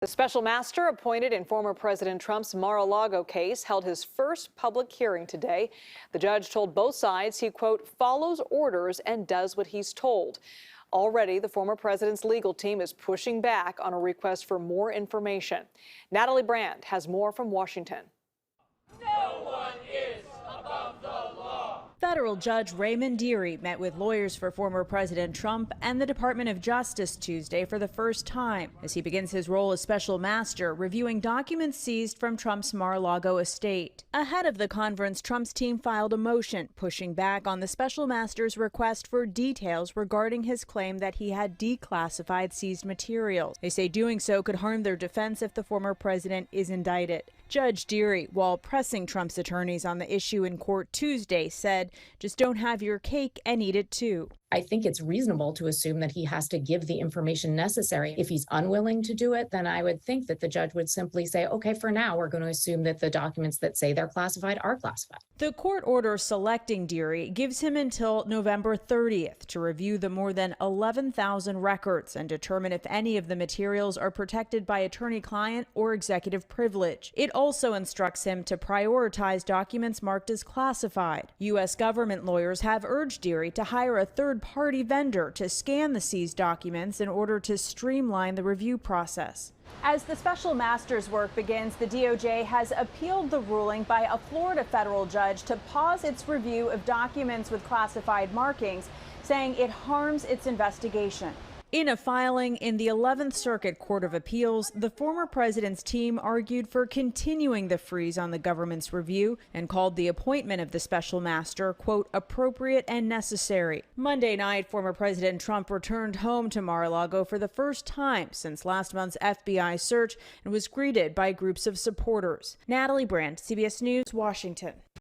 The special master appointed in former President Trump's Mar-a-Lago case held his first public hearing today. The judge told both sides he, quote, follows orders and does what he's told. Already, the former president's legal team is pushing back on a request for more information. Natalie Brand has more from Washington. No one is above the law. Federal Judge Raymond Dearie met with lawyers for former President Trump and the Department of Justice Tuesday for the first time as he begins his role as special master, reviewing documents seized from Trump's Mar-a-Lago estate. Ahead of the conference, Trump's team filed a motion pushing back on the special master's request for details regarding his claim that he had declassified seized materials. They say doing so could harm their defense if the former president is indicted. Judge Dearie, while pressing Trump's attorneys on the issue in court Tuesday, said, just don't have your cake and eat it too. I think it's reasonable to assume that he has to give the information necessary. If he's unwilling to do it, then I would think that the judge would simply say, okay, for now, we're going to assume that the documents that say they're classified are classified. The court order selecting Dearie gives him until November 30th to review the more than 11,000 records and determine if any of the materials are protected by attorney-client or executive privilege. It also instructs him to prioritize documents marked as classified. U.S. government lawyers have urged Dearie to hire a third-party vendor to scan the seized documents in order to streamline the review process. As the special master's work begins, the DOJ has appealed the ruling by a Florida federal judge to pause its review of documents with classified markings, saying it harms its investigation. In a filing in the 11th Circuit Court of Appeals, the former president's team argued for continuing the freeze on the government's review and called the appointment of the special master, quote, appropriate and necessary. Monday night, former President Trump returned home to Mar-a-Lago for the first time since last month's FBI search and was greeted by groups of supporters. Natalie Brand, CBS News, Washington.